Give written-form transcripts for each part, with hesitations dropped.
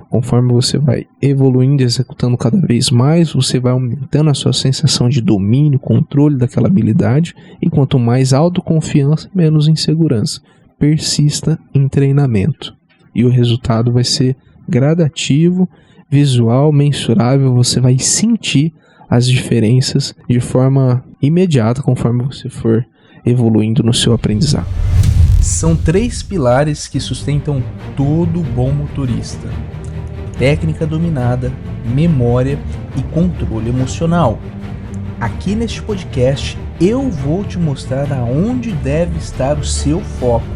Conforme você vai evoluindo e executando cada vez mais, você vai aumentando a sua sensação de domínio, controle daquela habilidade, e quanto mais autoconfiança, menos insegurança. Persista em treinamento. E o resultado vai ser gradativo, visual, mensurável, você vai sentir as diferenças de forma imediata conforme você for evoluindo no seu aprendizado. São 3 pilares que sustentam todo bom motorista: técnica dominada, memória e controle emocional. Aqui neste podcast eu vou te mostrar aonde deve estar o seu foco.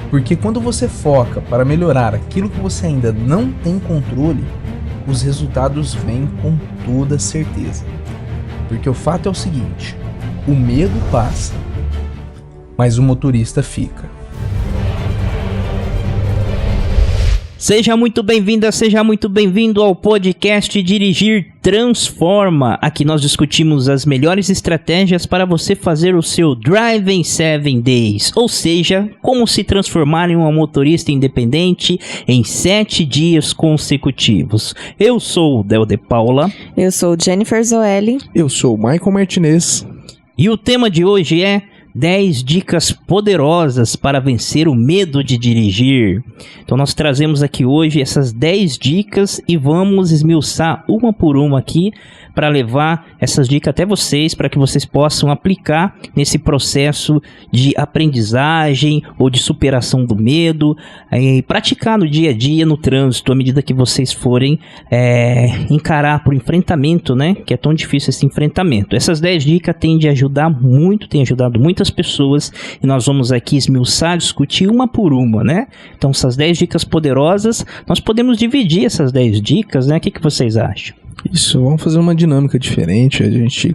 Porque quando você foca para melhorar aquilo que você ainda não tem controle, os resultados vêm com toda certeza. Porque o fato é o seguinte: o medo passa, mas o motorista fica. Seja muito bem-vinda, seja muito bem-vindo ao podcast Dirigir Transforma. Aqui nós discutimos as melhores estratégias para você fazer o seu Drive in 7 Days, ou seja, como se transformar em uma motorista independente em 7 dias consecutivos. Eu sou o Del de Paula. Eu sou Jennifer Zoelli. Eu sou o Michael Martinez. E o tema de hoje é 10 dicas poderosas para vencer o medo de dirigir. Então nós trazemos aqui hoje essas 10 dicas e vamos esmiuçar uma por uma aqui para levar essas dicas até vocês, para que vocês possam aplicar nesse processo de aprendizagem ou de superação do medo, e praticar no dia a dia, no trânsito, à medida que vocês forem encarar para o enfrentamento, né? Que é tão difícil esse enfrentamento. Essas 10 dicas têm ajudado muitas pessoas, e nós vamos aqui esmiuçar, discutir uma por uma, né? Então essas 10 dicas poderosas, nós podemos dividir essas 10 dicas, né? O que vocês acham? Isso, vamos fazer uma dinâmica diferente,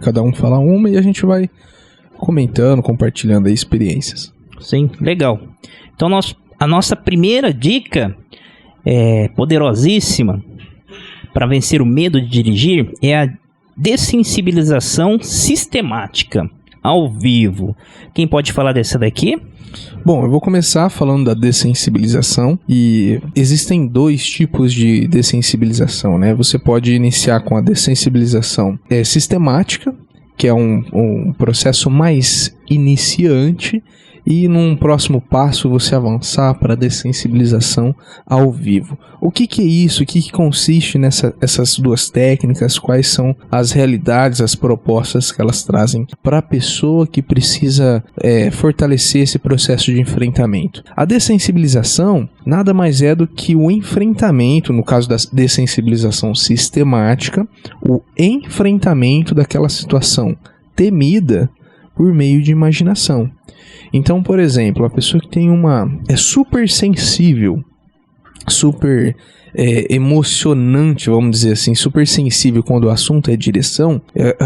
cada um fala uma e a gente vai comentando, compartilhando aí experiências. Sim, legal. Então a nossa primeira dica poderosíssima para vencer o medo de dirigir é a dessensibilização sistemática, ao vivo. Quem pode falar dessa daqui? Bom, eu vou começar falando da dessensibilização, e existem 2 tipos de dessensibilização, né? Você pode iniciar com a dessensibilização sistemática, que é um processo mais iniciante, e num próximo passo você avançar para a dessensibilização ao vivo. O que é isso? O que consiste nessas 2 técnicas? Quais são as realidades, as propostas que elas trazem para a pessoa que precisa fortalecer esse processo de enfrentamento? A dessensibilização nada mais é do que o enfrentamento, no caso da dessensibilização sistemática, o enfrentamento daquela situação temida por meio de imaginação. Então, por exemplo, a pessoa que tem é super sensível, super emocionante, vamos dizer assim, super sensível quando o assunto é direção,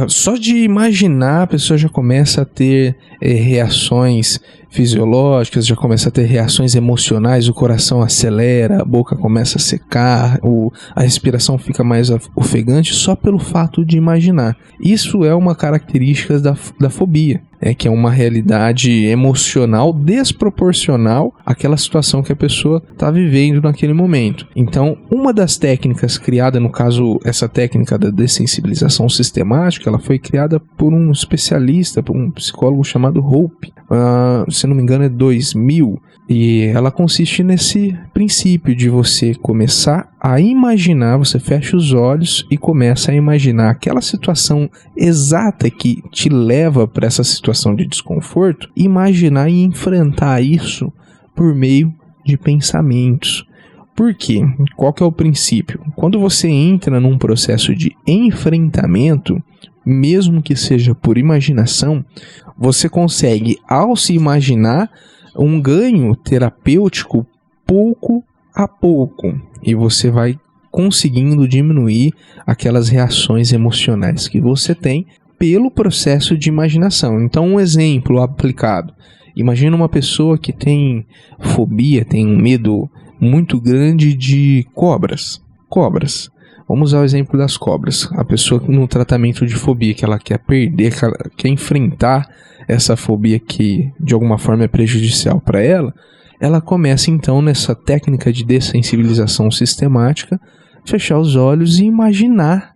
só de imaginar a pessoa já começa a ter reações fisiológicas, já começa a ter reações emocionais, o coração acelera, a boca começa a secar, a respiração fica mais ofegante só pelo fato de imaginar. Isso é uma característica da fobia, que é uma realidade emocional desproporcional àquela situação que a pessoa está vivendo naquele momento. Então, uma das técnicas criada, no caso, essa técnica da dessensibilização sistemática, ela foi criada por um especialista, por um psicólogo chamado Hope, se não me engano é 2000, e ela consiste nesse princípio de você começar a imaginar, você fecha os olhos e começa a imaginar aquela situação exata que te leva para essa situação de desconforto, imaginar e enfrentar isso por meio de pensamentos. Por quê? Qual que é o princípio? Quando você entra num processo de enfrentamento, mesmo que seja por imaginação, você consegue, ao se imaginar, um ganho terapêutico pouco a pouco, e você vai conseguindo diminuir aquelas reações emocionais que você tem pelo processo de imaginação. Então, um exemplo aplicado: imagina uma pessoa que tem fobia, tem um medo muito grande de cobras. Vamos usar o exemplo das cobras. A pessoa no tratamento de fobia, que ela quer perder, que ela quer enfrentar essa fobia que de alguma forma é prejudicial para ela, ela começa então nessa técnica de dessensibilização sistemática, fechar os olhos e imaginar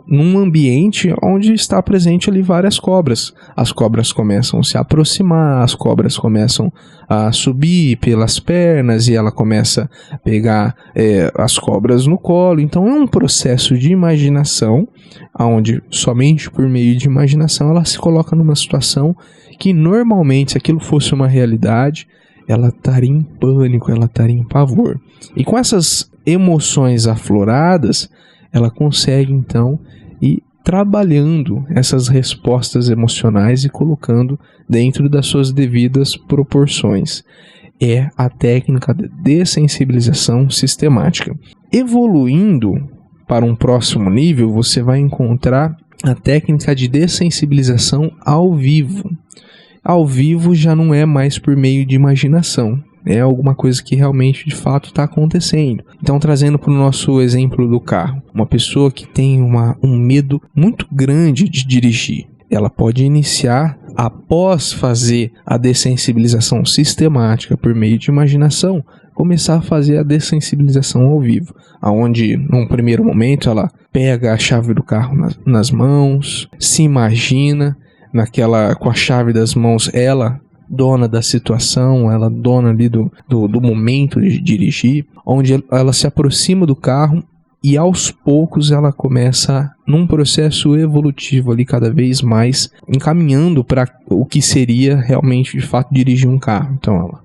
num ambiente onde está presente ali várias cobras. As cobras começam a se aproximar, as cobras começam a subir pelas pernas e ela começa a pegar as cobras no colo. Então é um processo de imaginação, onde somente por meio de imaginação ela se coloca numa situação que normalmente, se aquilo fosse uma realidade, ela estaria em pânico, ela estaria em pavor. E com essas emoções afloradas, ela consegue então ir trabalhando essas respostas emocionais e colocando dentro das suas devidas proporções. É a técnica de dessensibilização sistemática. Evoluindo para um próximo nível, você vai encontrar a técnica de dessensibilização ao vivo. Ao vivo já não é mais por meio de imaginação. É alguma coisa que realmente, de fato, está acontecendo. Então, trazendo para o nosso exemplo do carro. Uma pessoa que tem um medo muito grande de dirigir. Ela pode iniciar, após fazer a dessensibilização sistemática por meio de imaginação, começar a fazer a dessensibilização ao vivo. Onde, num primeiro momento, ela pega a chave do carro nas mãos, se imagina com a chave das mãos, ela dona da situação, ela dona ali do momento de dirigir, onde ela se aproxima do carro e aos poucos ela começa num processo evolutivo ali cada vez mais encaminhando para o que seria realmente de fato dirigir um carro. Então ela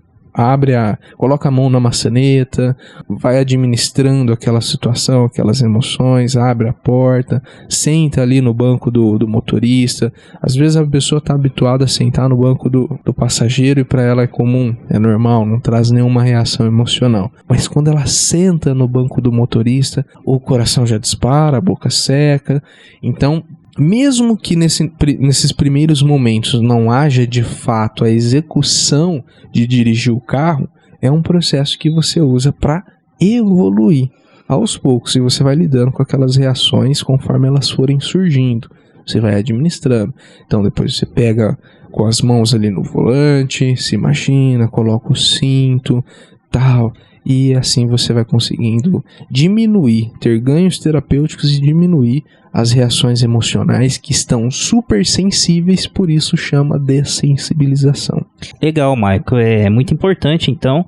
coloca a mão na maçaneta, vai administrando aquela situação, aquelas emoções, abre a porta, senta ali no banco do motorista. Às vezes a pessoa está habituada a sentar no banco do passageiro e para ela é comum, é normal, não traz nenhuma reação emocional. Mas quando ela senta no banco do motorista, o coração já dispara, a boca seca. Então, mesmo que nesses primeiros momentos não haja de fato a execução de dirigir o carro, é um processo que você usa para evoluir aos poucos. E você vai lidando com aquelas reações conforme elas forem surgindo. Você vai administrando. Então depois você pega com as mãos ali no volante, se imagina, coloca o cinto, tal. E assim você vai conseguindo diminuir, ter ganhos terapêuticos e diminuir as reações emocionais que estão super sensíveis, por isso chama dessensibilização. Legal, Michael. É muito importante, então,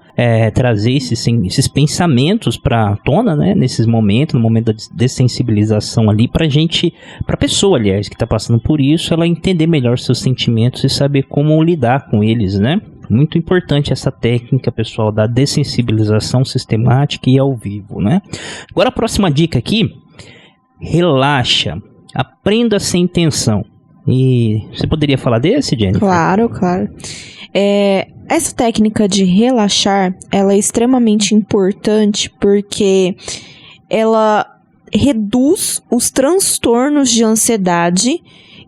trazer esses pensamentos para a tona, né, nesses momentos, no momento da dessensibilização ali, para a pessoa, aliás, que está passando por isso, ela entender melhor seus sentimentos e saber como lidar com eles, né? Muito importante essa técnica, pessoal, da dessensibilização sistemática e ao vivo, né? Agora a próxima dica aqui, relaxa, aprenda sem tensão. E você poderia falar desse, Jennifer? Claro. Essa técnica de relaxar, ela é extremamente importante porque ela reduz os transtornos de ansiedade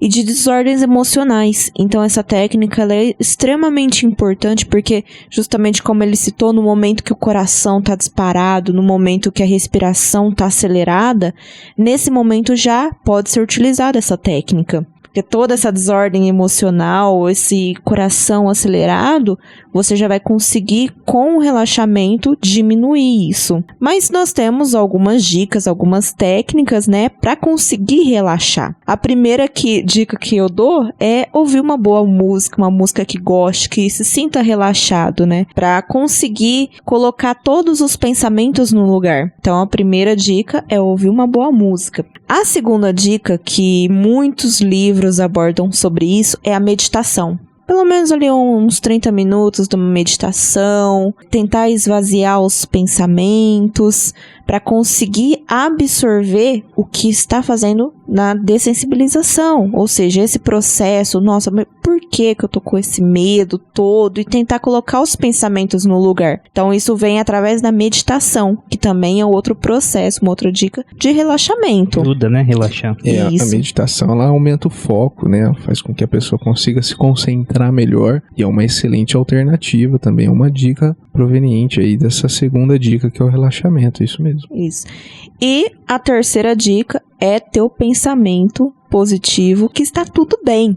e de desordens emocionais. Então essa técnica ela é extremamente importante porque, justamente como ele citou, no momento que o coração está disparado, no momento que a respiração está acelerada, nesse momento já pode ser utilizada essa técnica. Porque toda essa desordem emocional, esse coração acelerado, você já vai conseguir, com o relaxamento, diminuir isso. Mas nós temos algumas dicas, algumas técnicas, né, para conseguir relaxar. A primeira dica que eu dou é ouvir uma boa música, uma música que goste, que se sinta relaxado, né, para conseguir colocar todos os pensamentos no lugar. Então, a primeira dica é ouvir uma boa música. A segunda dica, que muitos livros abordam sobre isso, é a meditação. Pelo menos ali uns 30 minutos de uma meditação, tentar esvaziar os pensamentos para conseguir absorver o que está fazendo na dessensibilização. Ou seja, esse processo, nossa, mas por que eu tô com esse medo todo? E tentar colocar os pensamentos no lugar. Então isso vem através da meditação, que também é outro processo, uma outra dica de relaxamento. Ajuda, né? Relaxar. A meditação, ela aumenta o foco, né? Faz com que a pessoa consiga se concentrar melhor e é uma excelente alternativa também, é uma dica proveniente aí dessa segunda dica, que é o relaxamento, isso mesmo. Isso. E a terceira dica é ter o pensamento positivo que está tudo bem.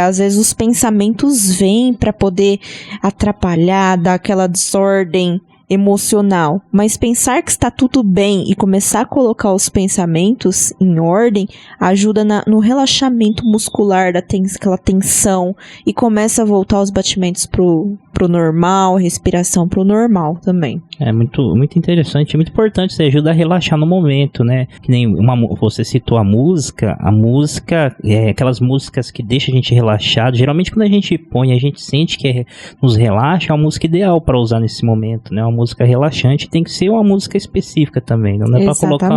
Às vezes os pensamentos vêm para poder atrapalhar, dar aquela desordem emocional, mas pensar que está tudo bem e começar a colocar os pensamentos em ordem ajuda no relaxamento muscular daquela tensão e começa a voltar os batimentos pro normal, respiração pro normal também. É muito interessante, muito importante, você ajuda a relaxar no momento, né? Que nem você citou a música aquelas músicas que deixam a gente relaxado, geralmente quando a gente põe, a gente sente que nos relaxa, é uma música ideal para usar nesse momento, né? Uma música relaxante, tem que ser uma música específica também, não é para colocar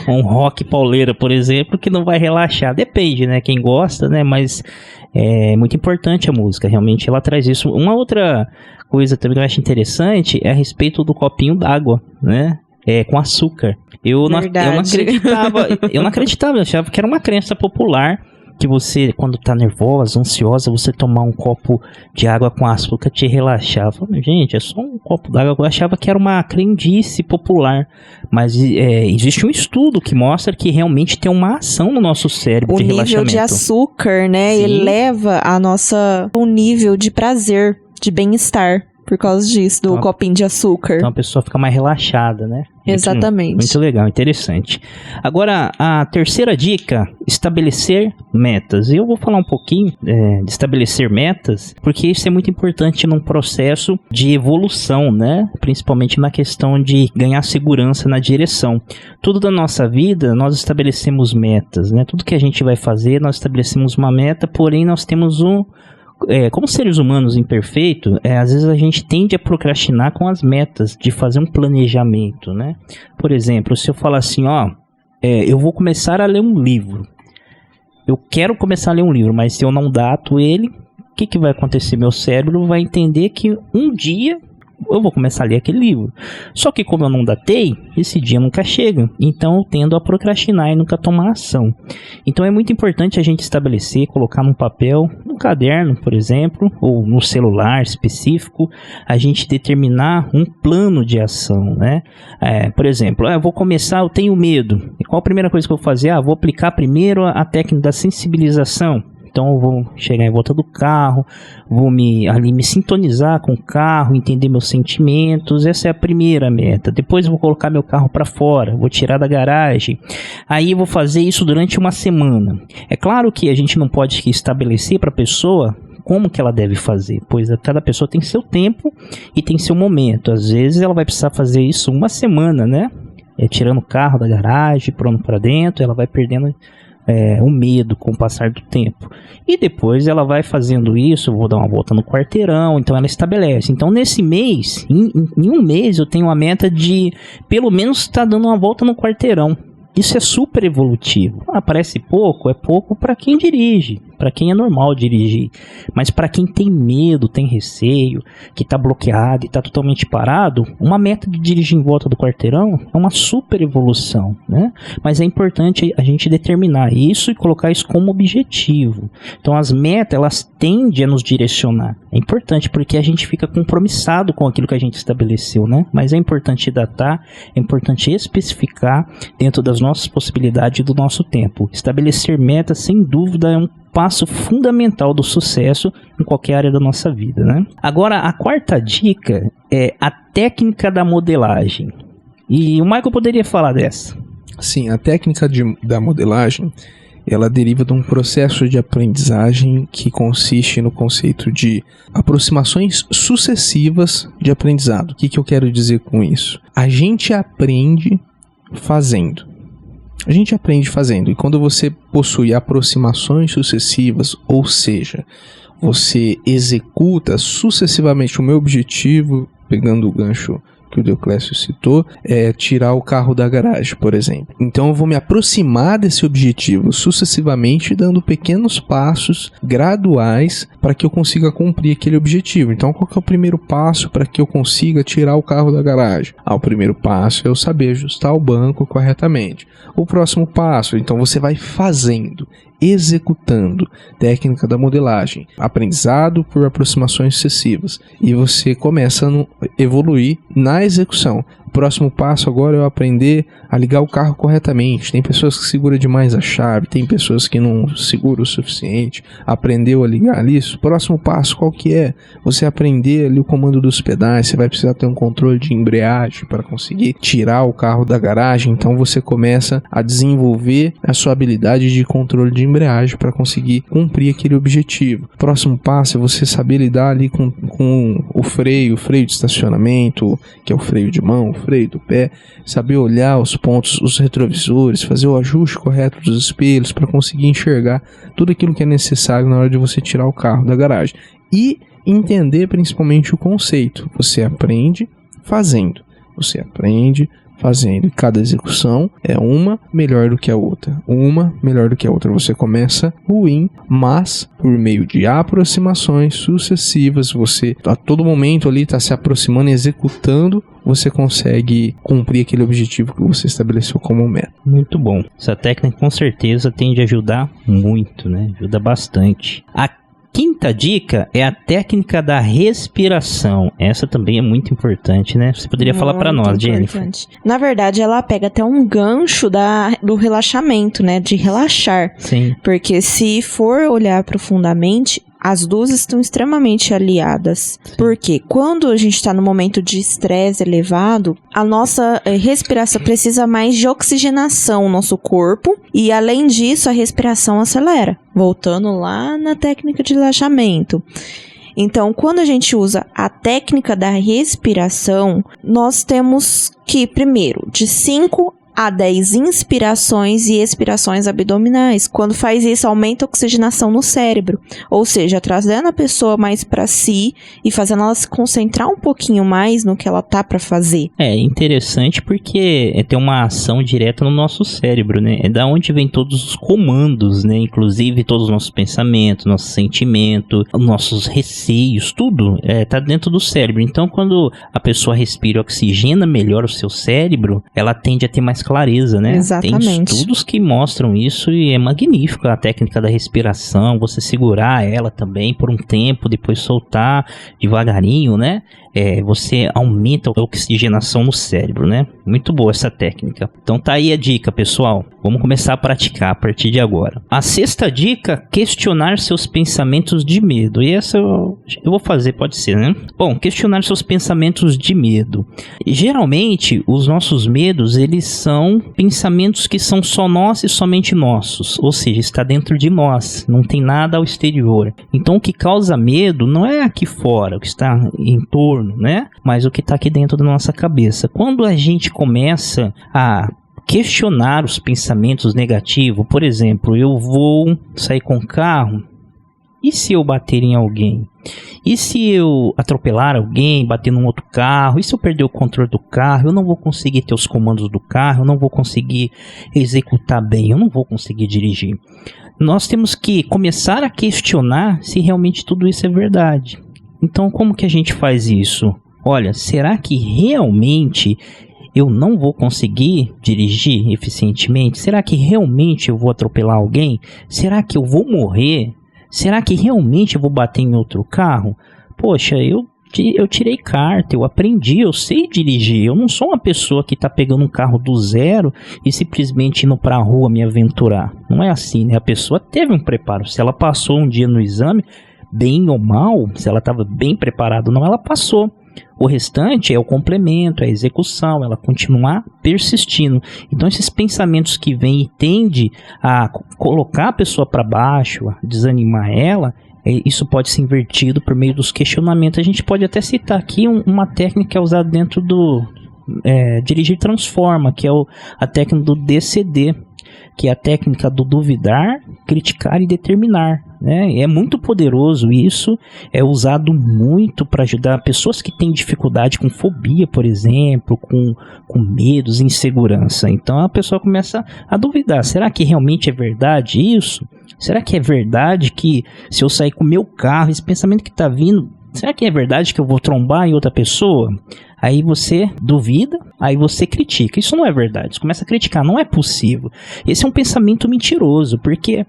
um rock pauleira, por exemplo, que não vai relaxar, depende, né? Quem gosta, né? Mas é muito importante a música, realmente ela traz isso. Uma outra coisa também que eu acho interessante é a respeito do copinho d'água, né? Com açúcar. Eu não acreditava, eu achava que era uma crença popular, que você, quando tá nervosa, ansiosa, você tomar um copo de água com açúcar te relaxava. Gente, é só um copo d'água. Eu achava que era uma crendice popular, mas existe um estudo que mostra que realmente tem uma ação no nosso cérebro de relaxamento. O nível de açúcar, né, Sim. eleva o nível de prazer, de bem-estar, por causa disso, do copinho de açúcar. Então a pessoa fica mais relaxada, né? Exatamente. Muito legal, interessante. Agora, a terceira dica, estabelecer metas. Eu vou falar um pouquinho de estabelecer metas, porque isso é muito importante num processo de evolução, né? Principalmente na questão de ganhar segurança na direção. Tudo da nossa vida, nós estabelecemos metas, né? Tudo que a gente vai fazer, nós estabelecemos uma meta, porém nós temos como seres humanos imperfeitos, às vezes a gente tende a procrastinar com as metas, de fazer um planejamento, né? Por exemplo, se eu falar assim, eu vou começar a ler um livro. Eu quero começar a ler um livro, mas se eu não dato ele, o que vai acontecer? Meu cérebro vai entender que um dia eu vou começar a ler aquele livro. Só que como eu não datei, esse dia nunca chega. Então eu tendo a procrastinar e nunca tomar ação. Então é muito importante a gente estabelecer, colocar num papel, num caderno, por exemplo, ou no celular específico, a gente determinar um plano de ação, né? Por exemplo, eu vou começar, eu tenho medo. E qual a primeira coisa que eu vou fazer? Vou aplicar primeiro a técnica da sensibilização. Então eu vou chegar em volta do carro, vou me sintonizar com o carro, entender meus sentimentos. Essa é a primeira meta. Depois eu vou colocar meu carro para fora, vou tirar da garagem. Aí eu vou fazer isso durante uma semana. É claro que a gente não pode estabelecer para a pessoa como que ela deve fazer, pois cada pessoa tem seu tempo e tem seu momento. Às vezes ela vai precisar fazer isso uma semana, né? Tirando o carro da garagem, pondo para dentro, ela vai perdendo o medo com o passar do tempo. E depois ela vai fazendo isso, vou dar uma volta no quarteirão, então ela estabelece. Então nesse mês, em um mês eu tenho a meta de pelo menos estar dando uma volta no quarteirão. Isso é super evolutivo. Parece pouco, é pouco para quem dirige, para quem é normal dirigir. Mas para quem tem medo, tem receio, que está bloqueado e está totalmente parado, uma meta de dirigir em volta do quarteirão é uma super evolução, né? Mas é importante a gente determinar isso e colocar isso como objetivo. Então as metas, elas tendem a nos direcionar. É importante porque a gente fica compromissado com aquilo que a gente estabeleceu, né? Mas é importante datar, é importante especificar dentro das nossas possibilidades e do nosso tempo. Estabelecer metas, sem dúvida, é um passo fundamental do sucesso em qualquer área da nossa vida, né? Agora, a quarta dica é a técnica da modelagem. E o Michael poderia falar dessa. Sim, a técnica da modelagem, ela deriva de um processo de aprendizagem que consiste no conceito de aproximações sucessivas de aprendizado. O que eu quero dizer com isso? A gente aprende fazendo. A gente aprende fazendo, e quando você possui aproximações sucessivas, ou seja, você executa sucessivamente o meu objetivo, pegando o gancho que o Deoclésio citou, é tirar o carro da garagem, por exemplo. Então eu vou me aproximar desse objetivo sucessivamente, dando pequenos passos graduais para que eu consiga cumprir aquele objetivo. Então qual que é o primeiro passo para que eu consiga tirar o carro da garagem? O primeiro passo é eu saber ajustar o banco corretamente. O próximo passo, então você vai fazendo, executando, técnica da modelagem, aprendizado por aproximações sucessivas, e você começa a evoluir na execução. O próximo passo agora é eu aprender a ligar o carro corretamente. Tem pessoas que seguram demais a chave, tem pessoas que não seguram o suficiente. Aprendeu a ligar isso? O próximo passo qual que é? Você aprender ali o comando dos pedais. Você vai precisar ter um controle de embreagem para conseguir tirar o carro da garagem. Então você começa a desenvolver a sua habilidade de controle de embreagem para conseguir cumprir aquele objetivo. O próximo passo é você saber lidar ali com o freio de estacionamento, que é o freio de mão, o freio do pé, saber olhar os pontos, os retrovisores, fazer o ajuste correto dos espelhos para conseguir enxergar tudo aquilo que é necessário na hora de você tirar o carro da garagem. E entender principalmente o conceito. Você aprende fazendo. Você aprende fazendo. E cada execução é uma melhor do que a outra. Uma melhor do que a outra. Você começa ruim, mas por meio de aproximações sucessivas, você a todo momento ali está se aproximando e executando, você consegue cumprir aquele objetivo que você estabeleceu como meta. Muito bom. Essa técnica com certeza tende a ajudar muito, né? Ajuda bastante. A quinta dica é a técnica da respiração. Essa também é muito importante, né? Você poderia falar para nós, Jennifer? Na verdade, ela pega até um gancho do relaxamento, né? De relaxar. Sim. Porque se for olhar profundamente, as duas estão extremamente aliadas. Sim. Porque quando a gente está no momento de estresse elevado, a nossa respiração precisa mais de oxigenação no nosso corpo. E além disso, a respiração acelera. Voltando lá na técnica de relaxamento. Então, quando a gente usa a técnica da respiração, nós temos que, primeiro, de 5 a 10 inspirações e expirações abdominais. Quando faz isso, aumenta a oxigenação no cérebro. Ou seja, trazendo a pessoa mais para si e fazendo ela se concentrar um pouquinho mais no que ela tá para fazer. É interessante porque tem uma ação direta no nosso cérebro, né? É da onde vem todos os comandos, né? Inclusive todos os nossos pensamentos, nossos sentimentos, nossos receios, tudo tá dentro do cérebro. Então, quando a pessoa respira e oxigena melhor o seu cérebro, ela tende a ter mais clareza, né? Exatamente. Tem estudos que mostram isso e é magnífico a técnica da respiração, você segurar ela também por um tempo, depois soltar devagarinho, né? Você aumenta a oxigenação no cérebro, né? Muito boa essa técnica. Então tá aí a dica, pessoal. Vamos começar a praticar a partir de agora. A sexta dica, questionar seus pensamentos de medo. E essa eu vou fazer, pode ser, né? Bom, questionar seus pensamentos de medo. E, geralmente, os nossos medos, eles são pensamentos que são só nossos e somente nossos. Ou seja, está dentro de nós. Não tem nada ao exterior. Então, o que causa medo não é aqui fora, o que está em torno, né? Mas o que está aqui dentro da nossa cabeça. Quando a gente começa a questionar os pensamentos negativos, por exemplo, eu vou sair com o carro, e se eu bater em alguém? E se eu atropelar alguém, bater num outro carro? E se eu perder o controle do carro? Eu não vou conseguir ter os comandos do carro, eu não vou conseguir executar bem, eu não vou conseguir dirigir. Nós temos que começar a questionar se realmente tudo isso é verdade. Então, como que a gente faz isso? Olha, será que realmente eu não vou conseguir dirigir eficientemente? Será que realmente eu vou atropelar alguém? Será que eu vou morrer? Será que realmente eu vou bater em outro carro? Poxa, eu tirei carta, eu aprendi, eu sei dirigir. Eu não sou uma pessoa que está pegando um carro do zero e simplesmente indo para a rua me aventurar. Não é assim, né? A pessoa teve um preparo. Se ela passou um dia no exame, bem ou mal, se ela estava bem preparada ou não, ela passou. O restante é o complemento, é a execução, ela continuar persistindo. Então esses pensamentos que vêm e tendem a colocar a pessoa para baixo, a desanimar ela, isso pode ser invertido por meio dos questionamentos. A gente pode até citar aqui uma técnica que é usada dentro do Dirigir Transforma, que é a técnica do DCD, que é a técnica do duvidar, criticar e determinar, né? É muito poderoso isso, é usado muito para ajudar pessoas que têm dificuldade com fobia, por exemplo, com medos, insegurança. Então a pessoa começa a duvidar, será que realmente é verdade isso? Será que é verdade que se eu sair com o meu carro, esse pensamento que está vindo Será que é verdade que eu vou trombar em outra pessoa? Aí você duvida, aí você critica. Isso não é verdade. Você começa a criticar, não é possível. Esse é um pensamento mentiroso, porque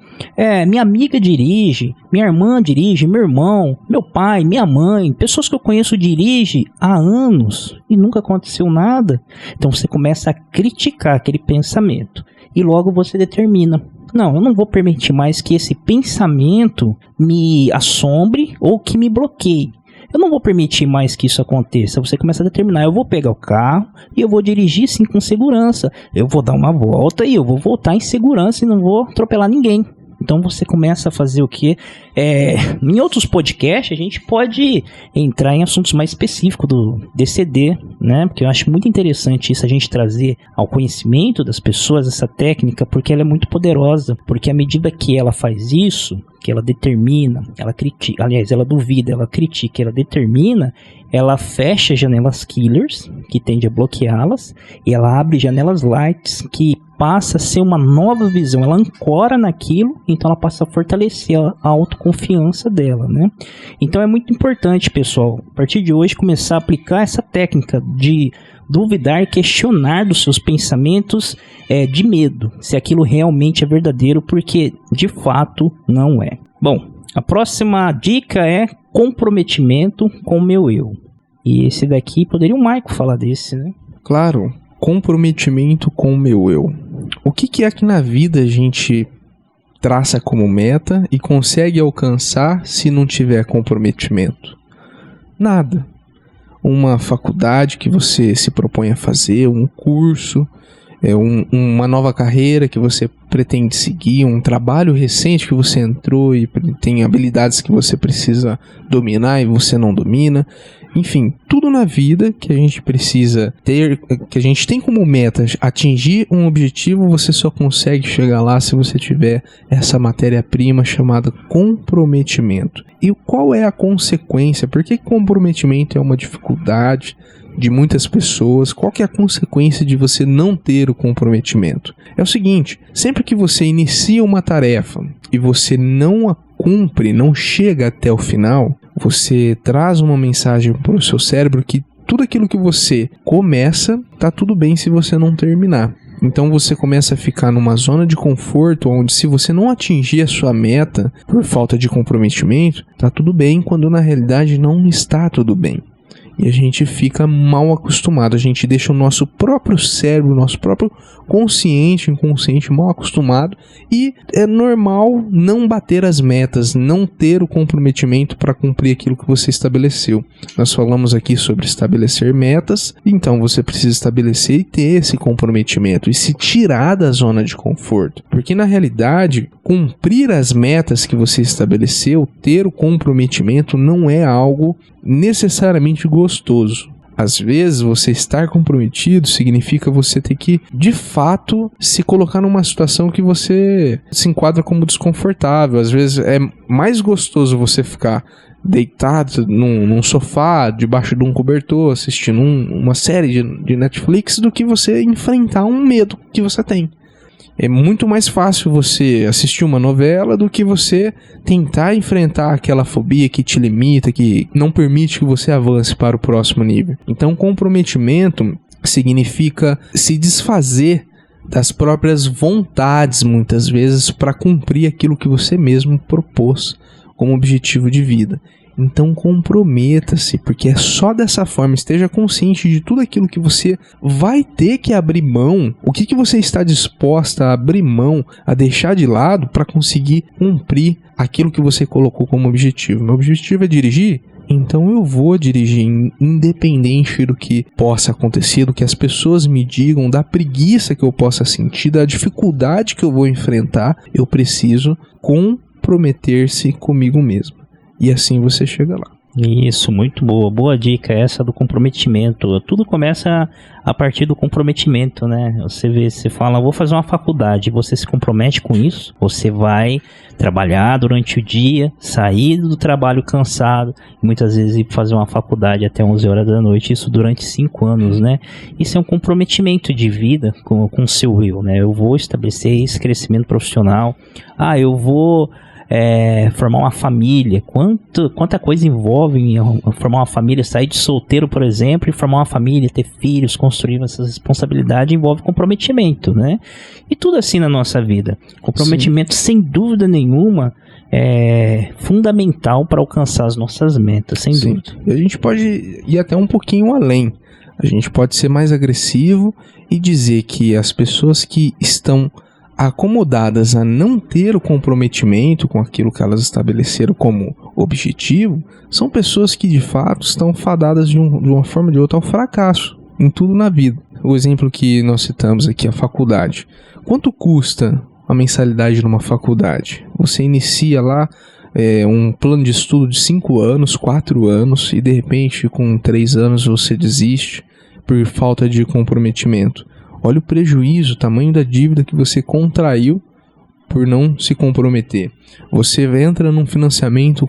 minha amiga dirige, minha irmã dirige, meu irmão, meu pai, minha mãe, pessoas que eu conheço dirigem há anos e nunca aconteceu nada. Então você começa a criticar aquele pensamento e logo você determina: não, eu não vou permitir mais que esse pensamento me assombre ou que me bloqueie. Eu não vou permitir mais que isso aconteça. Você começa a determinar: eu vou pegar o carro e eu vou dirigir sim com segurança. Eu vou dar uma volta e eu vou voltar em segurança e não vou atropelar ninguém. Então você começa a fazer o quê? Em outros podcasts a gente pode entrar em assuntos mais específicos do DCD, né? Porque eu acho muito interessante isso, a gente trazer ao conhecimento das pessoas essa técnica, porque ela é muito poderosa. Porque à medida que ela faz isso, que ela determina, ela critica, aliás, ela duvida, ela critica, ela determina, ela fecha janelas killers, que tende a bloqueá-las, e ela abre janelas lights, que passa a ser uma nova visão, ela ancora naquilo, então ela passa a fortalecer a autoconfiança dela, né? Então é muito importante, pessoal, a partir de hoje começar a aplicar essa técnica de duvidar, questionar dos seus pensamentos de medo, se aquilo realmente é verdadeiro, porque de fato não é. Bom, a próxima dica é comprometimento com o meu eu. E esse daqui, poderia o Maico falar desse, né? Claro, comprometimento com o meu eu. O que é que na vida a gente traça como meta e consegue alcançar se não tiver comprometimento? Nada. Uma faculdade que você se propõe a fazer, um curso, uma nova carreira que você pretende seguir, um trabalho recente que você entrou e tem habilidades que você precisa dominar e você não domina. Enfim, tudo na vida que a gente precisa ter, que a gente tem como meta atingir um objetivo, você só consegue chegar lá se você tiver essa matéria-prima chamada comprometimento. E qual é a consequência? Por que comprometimento é uma dificuldade de muitas pessoas? Qual que é a consequência de você não ter o comprometimento? É o seguinte: sempre que você inicia uma tarefa e você não a cumpre, não chega até o final, você traz uma mensagem para o seu cérebro que tudo aquilo que você começa, tá tudo bem se você não terminar. Então você começa a ficar numa zona de conforto onde, se você não atingir a sua meta por falta de comprometimento, tá tudo bem, quando na realidade não está tudo bem. E a gente fica mal acostumado, a gente deixa o nosso próprio cérebro, o nosso próprio consciente, inconsciente mal acostumado, e é normal não bater as metas, não ter o comprometimento para cumprir aquilo que você estabeleceu. Nós falamos aqui sobre estabelecer metas, então você precisa estabelecer e ter esse comprometimento e se tirar da zona de conforto, porque na realidade cumprir as metas que você estabeleceu, ter o comprometimento, não é algo necessariamente gostoso. Às vezes, você estar comprometido significa você ter que, de fato, se colocar numa situação que você se enquadra como desconfortável. Às vezes é mais gostoso você ficar deitado num sofá, debaixo de um cobertor, assistindo uma série de Netflix, do que você enfrentar um medo que você tem. É muito mais fácil você assistir uma novela do que você tentar enfrentar aquela fobia que te limita, que não permite que você avance para o próximo nível. Então, comprometimento significa se desfazer das próprias vontades, muitas vezes, para cumprir aquilo que você mesmo propôs como objetivo de vida. Então comprometa-se, porque é só dessa forma, esteja consciente de tudo aquilo que você vai ter que abrir mão, o que você está disposta a abrir mão, a deixar de lado para conseguir cumprir aquilo que você colocou como objetivo. Meu objetivo é dirigir? Então eu vou dirigir, independente do que possa acontecer, do que as pessoas me digam, da preguiça que eu possa sentir, da dificuldade que eu vou enfrentar. Eu preciso comprometer-se comigo mesmo. E assim você chega lá. Isso, muito boa. Boa dica essa do comprometimento. Tudo começa a partir do comprometimento, né? Você fala, vou fazer uma faculdade, você se compromete com isso, você vai trabalhar durante o dia, sair do trabalho cansado, e muitas vezes ir fazer uma faculdade até 11 horas da noite, isso durante 5 anos, né? Isso é um comprometimento de vida com o seu eu, né? Eu vou estabelecer esse crescimento profissional, eu vou formar uma família. Quanta coisa envolve em formar uma família, sair de solteiro, por exemplo, e formar uma família, ter filhos, construir essas responsabilidades, envolve comprometimento, né? E tudo assim na nossa vida. Comprometimento, sem dúvida nenhuma, é fundamental para alcançar as nossas metas, sem dúvida. E a gente pode ir até um pouquinho além. A gente pode ser mais agressivo e dizer que as pessoas que estão acomodadas a não ter o comprometimento com aquilo que elas estabeleceram como objetivo, são pessoas que de fato estão fadadas de uma forma ou de outra ao fracasso em tudo na vida. O exemplo que nós citamos aqui, a faculdade. Quanto custa a mensalidade numa faculdade? Você inicia lá um plano de estudo de 5 anos, 4 anos, e de repente com 3 anos você desiste por falta de comprometimento. Olha o prejuízo, o tamanho da dívida que você contraiu por não se comprometer. Você entra num financiamento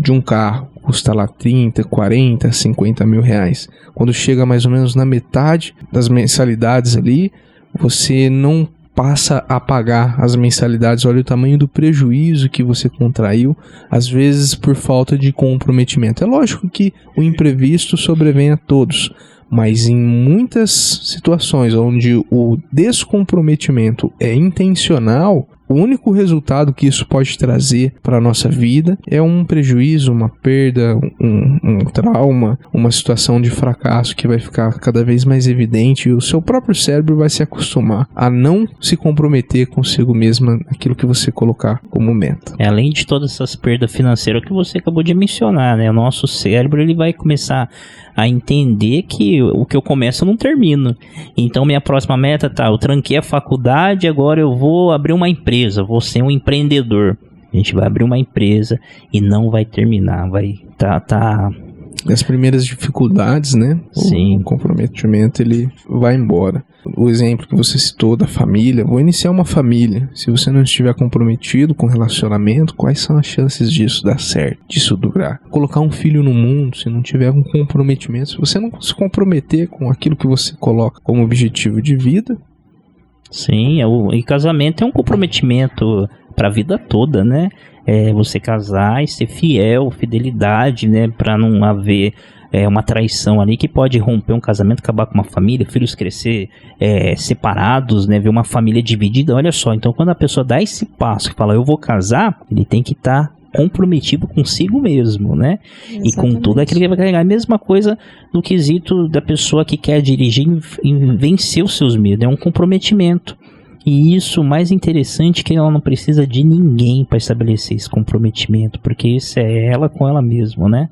de um carro, custa lá 30, 40, 50 mil reais. Quando chega mais ou menos na metade das mensalidades ali, você não passa a pagar as mensalidades. Olha o tamanho do prejuízo que você contraiu, às vezes por falta de comprometimento. É lógico que o imprevisto sobrevém a todos, mas em muitas situações onde o descomprometimento é intencional, o único resultado que isso pode trazer para a nossa vida é um prejuízo, uma perda, um trauma, uma situação de fracasso que vai ficar cada vez mais evidente, e o seu próprio cérebro vai se acostumar a não se comprometer consigo mesma naquilo que você colocar como meta. Além de todas essas perdas financeiras que você acabou de mencionar, né? O nosso cérebro ele vai começar a entender que o que eu começo eu não termino. Então minha próxima meta eu tranquei a faculdade, agora eu vou abrir uma empresa, vou ser um empreendedor. A gente vai abrir uma empresa e não vai terminar, vai As primeiras dificuldades, né? Sim. O comprometimento ele vai embora. O exemplo que você citou da família, vou iniciar uma família. Se você não estiver comprometido com relacionamento, quais são as chances disso dar certo, disso durar? Colocar um filho no mundo, se não tiver um comprometimento, se você não se comprometer com aquilo que você coloca como objetivo de vida. Sim, e casamento é um comprometimento para a vida toda, né? Você casar e ser fiel, fidelidade, né? Para não haver uma traição ali que pode romper um casamento, acabar com uma família, filhos crescer separados, né? Ver uma família dividida. Olha só, então quando a pessoa dá esse passo e fala eu vou casar, ele tem que estar comprometido consigo mesmo, né? Exatamente. E com tudo aquilo que ele vai carregar. A mesma coisa no quesito da pessoa que quer dirigir e vencer os seus medos. É um comprometimento. E isso, o mais interessante, é que ela não precisa de ninguém para estabelecer esse comprometimento, porque isso é ela com ela mesma, né?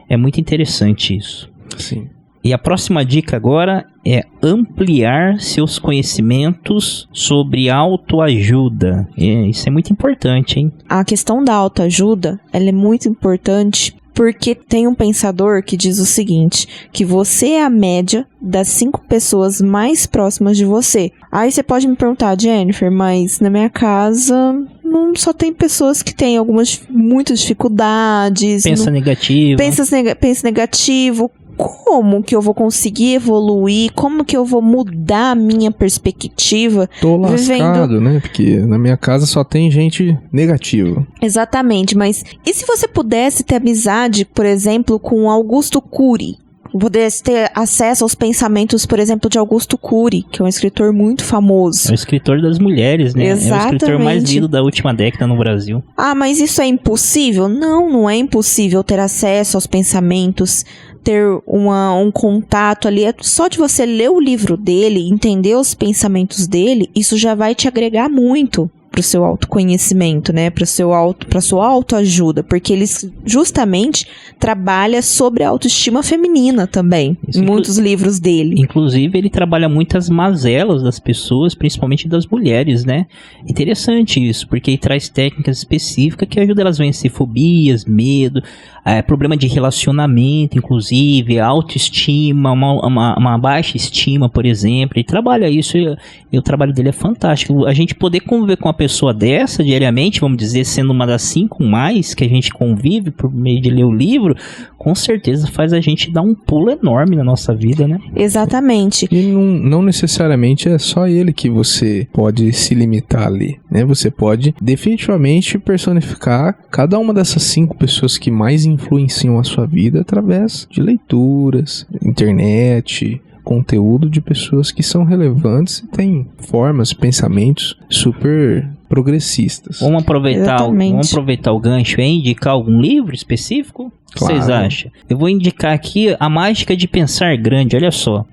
É muito interessante isso. Sim. E a próxima dica agora é ampliar seus conhecimentos sobre autoajuda. Isso é muito importante, hein? A questão da autoajuda, ela é muito importante porque tem um pensador que diz o seguinte, que você é a média das 5 pessoas mais próximas de você. Aí você pode me perguntar, Jennifer, mas na minha casa não só tem pessoas que têm muitas dificuldades. Pensa negativo. Pensa negativo. Como que eu vou conseguir evoluir? Como que eu vou mudar a minha perspectiva? Tô lascado, né? Porque na minha casa só tem gente negativa. Exatamente, mas e se você pudesse ter amizade, por exemplo, com Augusto Cury? Pudesse ter acesso aos pensamentos, por exemplo, de Augusto Cury, que é um escritor muito famoso. É o escritor das mulheres, né? Exatamente. É o escritor mais lido da última década no Brasil. Ah, mas isso é impossível? Não é impossível ter acesso aos pensamentos, ter um contato ali. É só de você ler o livro dele, entender os pensamentos dele, isso já vai te agregar muito para o seu autoconhecimento, né? Para sua autoajuda, porque ele justamente trabalha sobre a autoestima feminina também, Isso, em muitos livros dele. Inclusive, ele trabalha muitas mazelas das pessoas, principalmente das mulheres, né? Interessante isso, porque ele traz técnicas específicas que ajudam elas a vencer fobias, medo, problema de relacionamento, inclusive, autoestima, uma baixa estima, por exemplo. Ele trabalha isso e o trabalho dele é fantástico. A gente poder conviver com uma pessoa dessa diariamente, vamos dizer, sendo uma das 5 mais que a gente convive por meio de ler o livro, com certeza faz a gente dar um pulo enorme na nossa vida, né? Exatamente. E não necessariamente é só ele que você pode se limitar ali, né? Você pode definitivamente personificar cada uma dessas 5 pessoas que mais influenciam a sua vida através de leituras, internet, conteúdo de pessoas que são relevantes e têm formas, pensamentos super progressistas. Vamos aproveitar o gancho e indicar algum livro específico? O que vocês acham? Eu vou indicar aqui A Mágica de Pensar Grande. Olha só,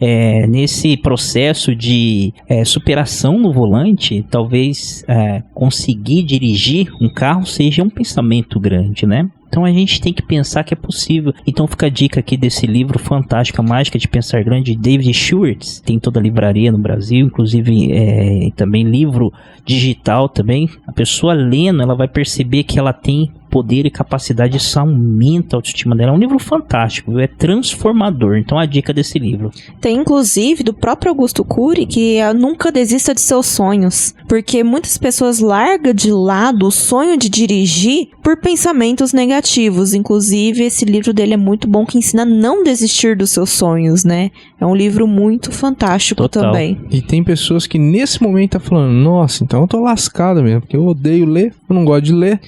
nesse processo de superação no volante, talvez conseguir dirigir um carro seja um pensamento grande, né? Então a gente tem que pensar que é possível. Então fica a dica aqui desse livro fantástico, A Mágica de Pensar Grande, de David Schwartz. Tem toda a livraria no Brasil, inclusive também livro digital também. A pessoa lendo, ela vai perceber que ela tem poder e capacidade, isso aumenta a autoestima dela. É um livro fantástico, é transformador. Então a dica desse livro. Tem inclusive do próprio Augusto Cury que nunca desista de seus sonhos, porque muitas pessoas largam de lado o sonho de dirigir por pensamentos negativos. Inclusive esse livro dele é muito bom, que ensina a não desistir dos seus sonhos, né? É um livro muito fantástico. Total. Também. E tem pessoas que nesse momento tá falando, nossa, então eu tô lascado mesmo, porque eu odeio ler, eu não gosto de ler.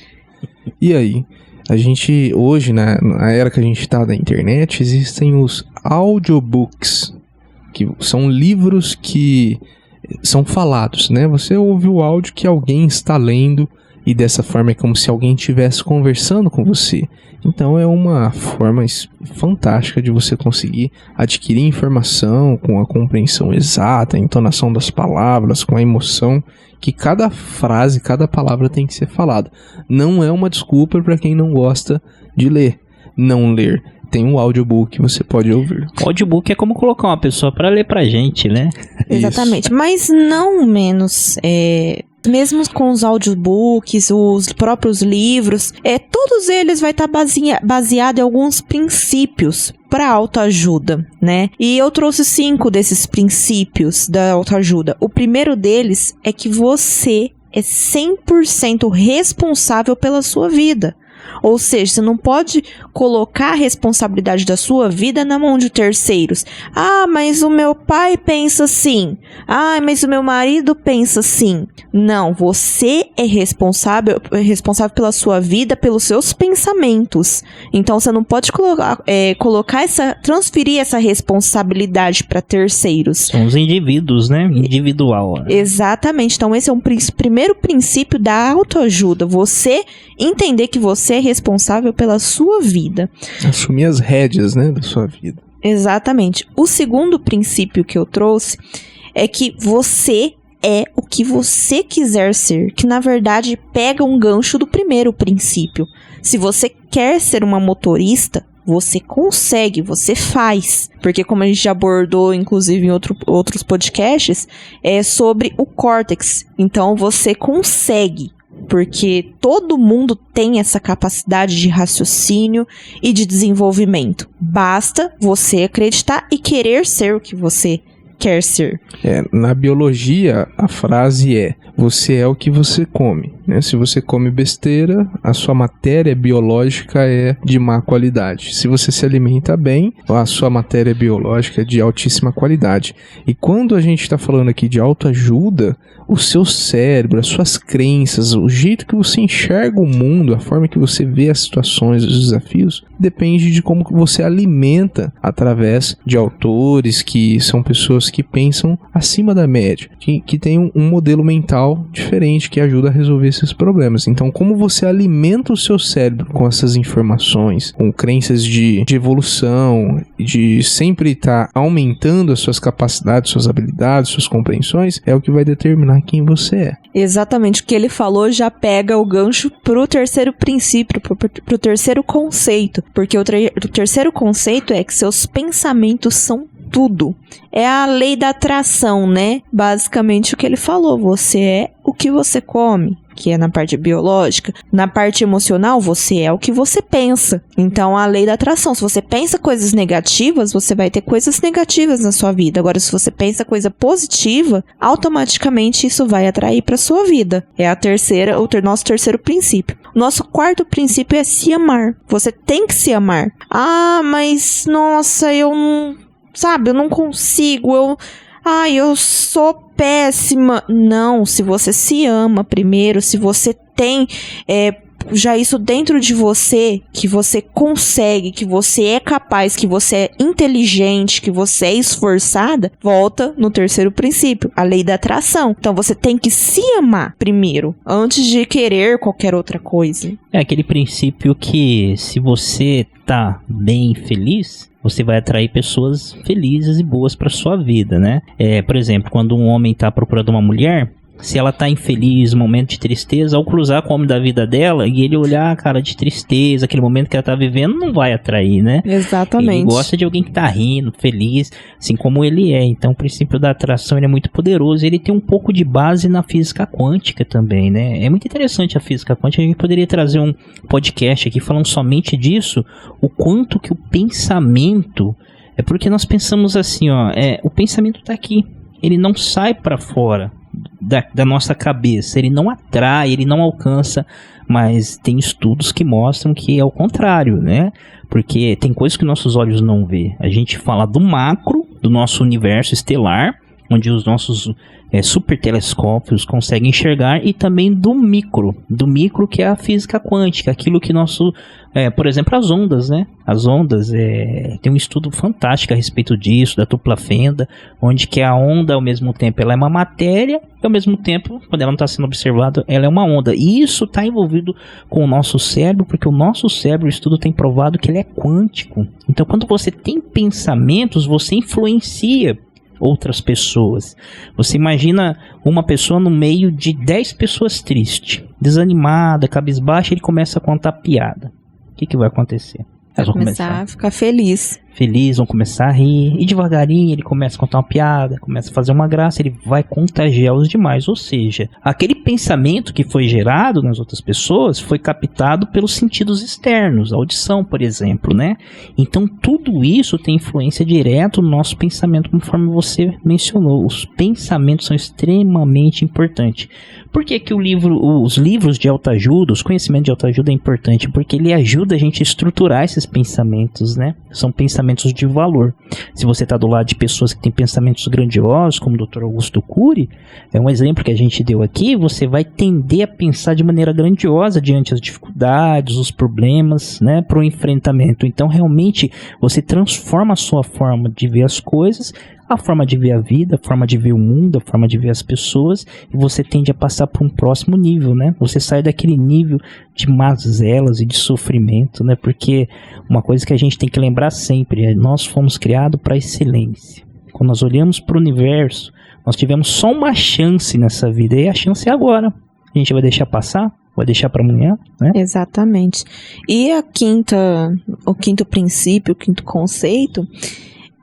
E aí, a gente, hoje, na era que a gente tá da internet, existem os audiobooks, que são livros que são falados, né? Você ouve o áudio que alguém está lendo e dessa forma é como se alguém estivesse conversando com você. Então é uma forma fantástica de você conseguir adquirir informação com a compreensão exata, a entonação das palavras, com a emoção que cada frase, cada palavra tem que ser falada. Não é uma desculpa para quem não gosta de ler. Não ler. Tem um audiobook que você pode ouvir. O audiobook é como colocar uma pessoa para ler pra gente, né? Exatamente. Isso. Mas não menos... Mesmo com os audiobooks, os próprios livros, todos eles vai estar baseado em alguns princípios para autoajuda, né? E eu trouxe 5 desses princípios da autoajuda. O primeiro deles é que você é 100% responsável pela sua vida. Ou seja, você não pode colocar a responsabilidade da sua vida na mão de terceiros. Ah, mas o meu pai pensa assim. Ah, mas o meu marido pensa assim. Não, você é responsável pela sua vida, pelos seus pensamentos. Então você não pode transferir essa responsabilidade para terceiros. São os indivíduos, né? Individual. Exatamente. Então esse é um primeiro princípio da autoajuda. Você entender que você é responsável pela sua vida. Assumir as rédeas, né, da sua vida. Exatamente. O segundo princípio que eu trouxe é que você é o que você quiser ser, que na verdade pega um gancho do primeiro princípio. Se você quer ser uma motorista, você consegue, você faz. Porque como a gente já abordou, inclusive em outros podcasts, é sobre o córtex. Então você consegue. Porque todo mundo tem essa capacidade de raciocínio e de desenvolvimento. Basta você acreditar e querer ser o que você quer ser. Na biologia, a frase é: você é o que você come, né? Se você come besteira, a sua matéria biológica é de má qualidade. Se você se alimenta bem, a sua matéria biológica é de altíssima qualidade. E quando a gente está falando aqui de autoajuda, o seu cérebro, as suas crenças, o jeito que você enxerga o mundo, a forma que você vê as situações, os desafios, depende de como você alimenta através de autores que são pessoas que pensam acima da média, que têm um modelo mental diferente que ajuda a resolver esses problemas. Então, como você alimenta o seu cérebro com essas informações, com crenças de evolução, de sempre estar aumentando as suas capacidades, suas habilidades, suas compreensões, é o que vai determinar quem você é. Exatamente, o que ele falou já pega o gancho pro terceiro princípio, pro terceiro conceito, porque o terceiro conceito é que seus pensamentos são tudo. É a lei da atração, né? Basicamente o que ele falou, você é o que você come, que é na parte biológica. Na parte emocional, você é o que você pensa. Então, a lei da atração, se você pensa coisas negativas, você vai ter coisas negativas na sua vida. Agora, se você pensa coisa positiva, automaticamente isso vai atrair para sua vida. É o nosso terceiro princípio. O nosso quarto princípio é se amar. Você tem que se amar. Ah, mas, nossa, eu não consigo, eu sou péssima. Não, se você se ama primeiro, se você tem já isso dentro de você, que você consegue, que você é capaz, que você é inteligente, que você é esforçada, volta no terceiro princípio, a lei da atração. Então você tem que se amar primeiro, antes de querer qualquer outra coisa. É aquele princípio que se você tá bem feliz, você vai atrair pessoas felizes e boas para sua vida, né? Por exemplo, quando um homem tá procurando uma mulher, se ela tá infeliz, momento de tristeza, ao cruzar com o homem da vida dela e ele olhar a cara de tristeza, aquele momento que ela tá vivendo, não vai atrair, né? Exatamente. Ele gosta de alguém que tá rindo, feliz, assim como ele é. Então o princípio da atração ele é muito poderoso. Ele tem um pouco de base na física quântica também, né? É muito interessante a física quântica. A gente poderia trazer um podcast aqui falando somente disso, o quanto que o pensamento... É porque nós pensamos assim, o pensamento tá aqui, ele não sai para fora da nossa cabeça, ele não atrai, ele não alcança, mas tem estudos que mostram que é o contrário, né? Porque tem coisas que nossos olhos não vê. A gente fala do macro, do nosso universo estelar, onde os nossos super telescópios conseguem enxergar, e também do micro que é a física quântica, aquilo que por exemplo, as ondas, né? As ondas, tem um estudo fantástico a respeito disso, da dupla fenda, onde que a onda, ao mesmo tempo, ela é uma matéria, e ao mesmo tempo, quando ela não está sendo observada, ela é uma onda. E isso está envolvido com o nosso cérebro, porque o nosso cérebro, o estudo tem provado que ele é quântico. Então, quando você tem pensamentos, você influencia outras pessoas. Você imagina uma pessoa no meio de 10 pessoas tristes, desanimada, cabisbaixa, ele começa a contar piada. O que vai acontecer? Vai começar a ficar feliz. Vão começar a rir, e devagarinho ele começa a contar uma piada, começa a fazer uma graça, ele vai contagiar os demais. Ou seja, aquele pensamento que foi gerado nas outras pessoas foi captado pelos sentidos externos, a audição, por exemplo, né? Então tudo isso tem influência direta no nosso pensamento, conforme você mencionou. Os pensamentos são extremamente importantes. Por que que os livros de autoajuda, os conhecimentos de autoajuda é importante? Porque ele ajuda a gente a estruturar esses pensamentos, né? São pensamentos de valor. Se você está do lado de pessoas que têm pensamentos grandiosos, como o Dr. Augusto Cury, é um exemplo que a gente deu aqui, você vai tender a pensar de maneira grandiosa diante das dificuldades, os problemas, né, para o enfrentamento. Então, realmente, você transforma a sua forma de ver as coisas, a forma de ver a vida, a forma de ver o mundo, a forma de ver as pessoas, e você tende a passar para um próximo nível, né? Você sai daquele nível de mazelas e de sofrimento, né? Porque uma coisa que a gente tem que lembrar sempre é: nós fomos criados para excelência. Quando nós olhamos para o universo, nós tivemos só uma chance nessa vida, e a chance é agora. A gente vai deixar passar? Vai deixar para amanhã, né? Exatamente. E o quinto princípio, o quinto conceito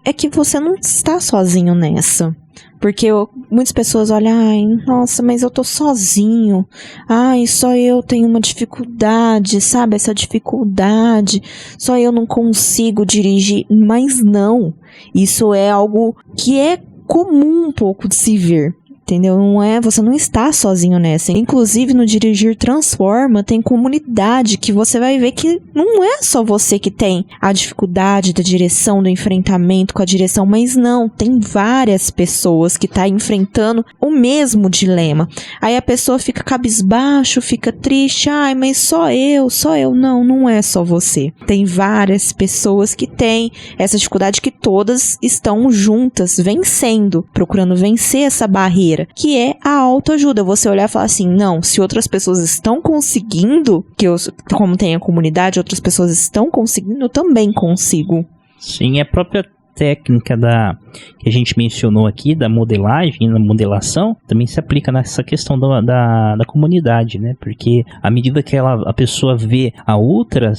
é que você não está sozinho nessa. Porque muitas pessoas olham, ai, nossa, mas eu tô sozinho. Ai, só eu tenho uma dificuldade, sabe? Essa dificuldade, só eu não consigo dirigir. Mas não, isso é algo que é comum um pouco de se ver. Entendeu? Você não está sozinho nessa. Inclusive, no Dirigir Transforma, tem comunidade que você vai ver que não é só você que tem a dificuldade da direção, do enfrentamento com a direção, mas não, tem várias pessoas que estão enfrentando o mesmo dilema. Aí a pessoa fica cabisbaixo, fica triste, ai, mas só eu. Não é só você. Tem várias pessoas que têm essa dificuldade, que todas estão juntas, vencendo, procurando vencer essa barreira, que é a autoajuda. Você olhar e falar assim, não, se outras pessoas estão conseguindo, como tem a comunidade, outras pessoas estão conseguindo, eu também consigo. Sim, a própria técnica que a gente mencionou aqui, da modelagem, da modelação, também se aplica nessa questão da comunidade, né? Porque à medida que a pessoa vê a outra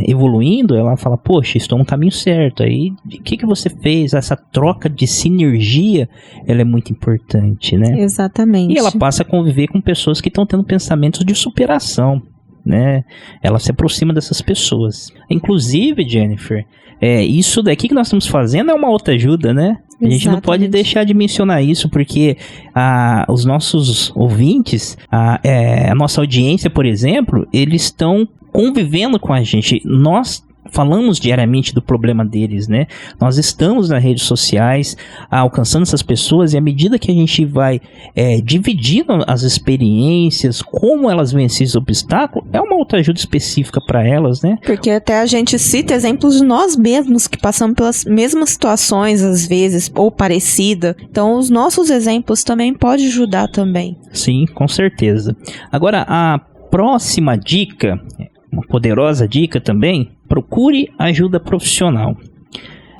evoluindo, ela fala, poxa, estou no caminho certo. Aí, o que você fez? Essa troca de sinergia, ela é muito importante, né? Exatamente. E ela passa a conviver com pessoas que estão tendo pensamentos de superação, né? Ela se aproxima dessas pessoas. Inclusive, Jennifer, isso daqui que nós estamos fazendo é uma autoajuda, né? A gente não pode deixar de mencionar isso, porque os nossos ouvintes, a nossa audiência, por exemplo, eles estão convivendo com a gente. Nós falamos diariamente do problema deles, né? Nós estamos nas redes sociais alcançando essas pessoas, e à medida que a gente vai dividindo as experiências, como elas vencem esse obstáculo, é uma autoajuda específica para elas, né? Porque até a gente cita exemplos de nós mesmos que passamos pelas mesmas situações, às vezes, ou parecida. Então, os nossos exemplos também podem ajudar também. Sim, com certeza. Agora, a próxima dica, uma poderosa dica também, procure ajuda profissional.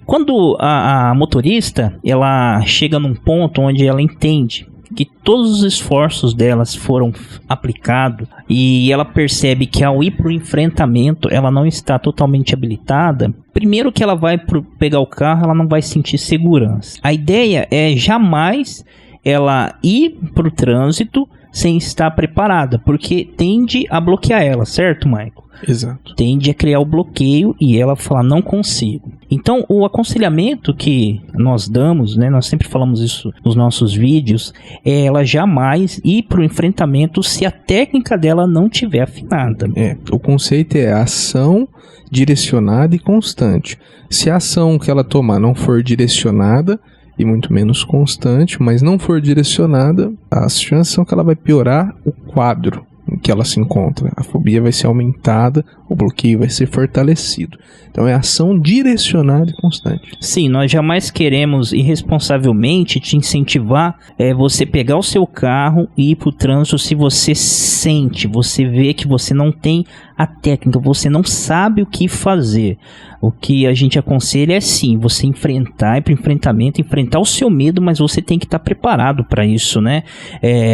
Quando a motorista ela chega num ponto onde ela entende que todos os esforços delas foram aplicados e ela percebe que ao ir para o enfrentamento ela não está totalmente habilitada, primeiro que ela vai pegar o carro, ela não vai sentir segurança. A ideia é jamais ela ir para o trânsito sem estar preparada, porque tende a bloquear ela, certo, Michael? Exato. Tende a criar o bloqueio e ela falar, não consigo. Então, o aconselhamento que nós damos, né, nós sempre falamos isso nos nossos vídeos, é ela jamais ir para o enfrentamento se a técnica dela não estiver afinada. O conceito é ação direcionada e constante. Se a ação que ela tomar não for direcionada, e muito menos constante, mas não for direcionada, as chances são que ela vai piorar o quadro em que ela se encontra. A fobia vai ser aumentada, o bloqueio vai ser fortalecido. Então é ação direcionada e constante. Sim, nós jamais queremos irresponsavelmente te incentivar você pegar o seu carro e ir para o trânsito se você sente, você vê que você não tem a técnica, você não sabe o que fazer. O que a gente aconselha é sim, você enfrentar, ir para o enfrentamento, enfrentar o seu medo, mas você tem que estar preparado para isso, né?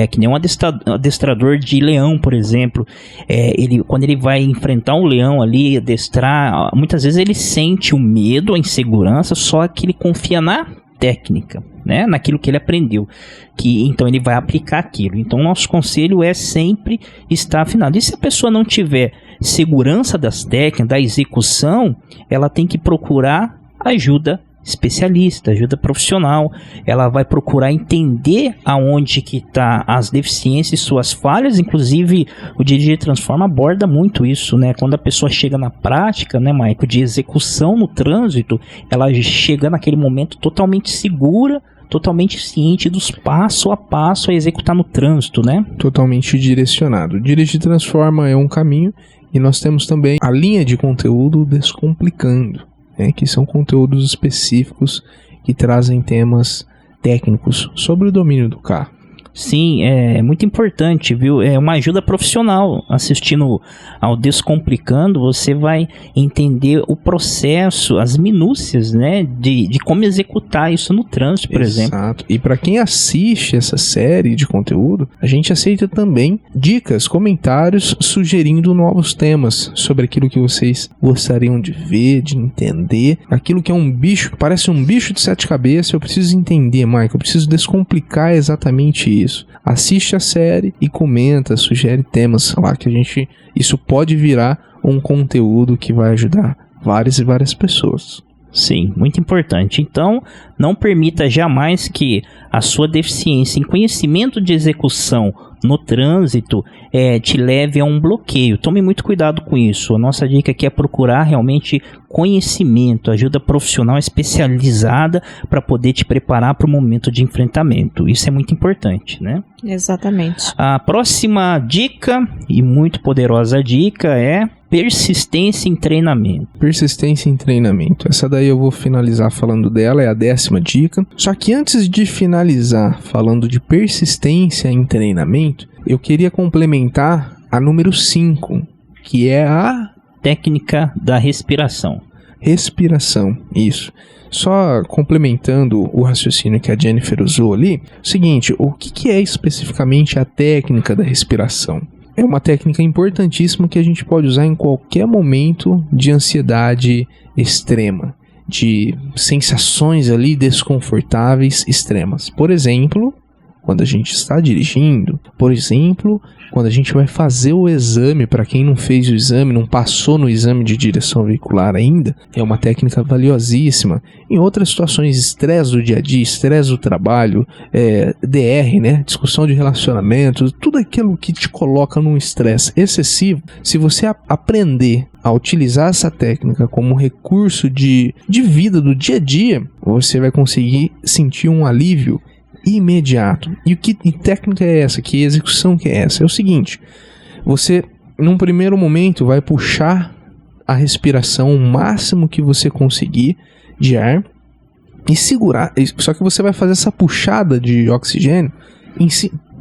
Que nem um adestrador de leão, por exemplo, quando ele vai enfrentar um leão ali, adestrar, muitas vezes ele sente o medo, a insegurança, só que ele confia na técnica, né? Naquilo que ele aprendeu, então ele vai aplicar aquilo. Então nosso conselho é sempre estar afinado. E se a pessoa não tiver segurança das técnicas, da execução, ela tem que procurar ajuda especialista, ajuda profissional. Ela vai procurar entender aonde que está as deficiências e suas falhas. Inclusive o Dirigir Transforma aborda muito isso, né? Quando a pessoa chega na prática, né, Maico, de execução no trânsito, ela chega naquele momento totalmente segura, totalmente ciente dos passo a passo a executar no trânsito, né? Totalmente direcionado. Dirigir Transforma é um caminho, e nós temos também a linha de conteúdo Descomplicando, que são conteúdos específicos que trazem temas técnicos sobre o domínio do carro. Sim, é muito importante, viu? É uma ajuda profissional. Assistindo ao Descomplicando, você vai entender o processo, as minúcias, né, de como executar isso no trânsito, por exemplo. Exato. E para quem assiste essa série de conteúdo, a gente aceita também dicas, comentários, sugerindo novos temas sobre aquilo que vocês gostariam de ver, de entender. Aquilo que é um bicho, que parece um bicho de 7 cabeças, eu preciso entender, Michael, eu preciso descomplicar exatamente isso. Assiste a série e comenta, sugere temas lá que isso pode virar um conteúdo que vai ajudar várias e várias pessoas. Sim, muito importante. Então, não permita jamais que a sua deficiência em conhecimento de execução no trânsito te leve a um bloqueio. Tome muito cuidado com isso. A nossa dica aqui é procurar realmente conhecimento, ajuda profissional especializada para poder te preparar para o momento de enfrentamento. Isso é muito importante, né? Exatamente. A próxima dica, e muito poderosa dica, é persistência em treinamento. Persistência em treinamento. Essa daí eu vou finalizar falando dela, é a 10ª dica. Só que antes de finalizar falando de persistência em treinamento, eu queria complementar a número 5, que é a técnica da respiração. Respiração, isso. Só complementando o raciocínio que a Jennifer usou ali, o seguinte, o que é especificamente a técnica da respiração? É uma técnica importantíssima que a gente pode usar em qualquer momento de ansiedade extrema, de sensações ali desconfortáveis extremas. Por exemplo, quando a gente está dirigindo, por exemplo, quando a gente vai fazer o exame, para quem não fez o exame, não passou no exame de direção veicular ainda, é uma técnica valiosíssima. Em outras situações, estresse do dia a dia, estresse do trabalho, DR, né, discussão de relacionamento, tudo aquilo que te coloca num estresse excessivo, se você aprender a utilizar essa técnica como recurso de vida do dia a dia, você vai conseguir sentir um alívio imediato. E que técnica é essa? Que execução que é essa? É o seguinte, você num primeiro momento vai puxar a respiração o máximo que você conseguir de ar e segurar, só que você vai fazer essa puxada de oxigênio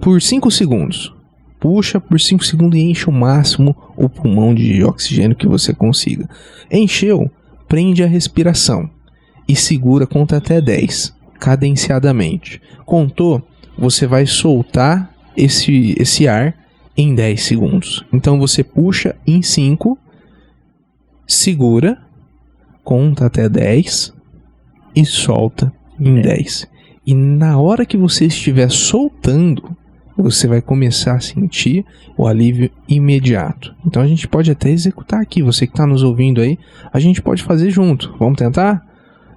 por 5 segundos. Puxa por 5 segundos e enche o máximo o pulmão de oxigênio que você consiga. Encheu, prende a respiração e segura, conta até 10. Cadenciadamente. Contou, você vai soltar esse ar em 10 segundos. Então você puxa em 5, segura, conta até 10 e solta em 10. E na hora que você estiver soltando, você vai começar a sentir o alívio imediato. Então a gente pode até executar aqui. Você que está nos ouvindo aí, a gente pode fazer junto. Vamos tentar?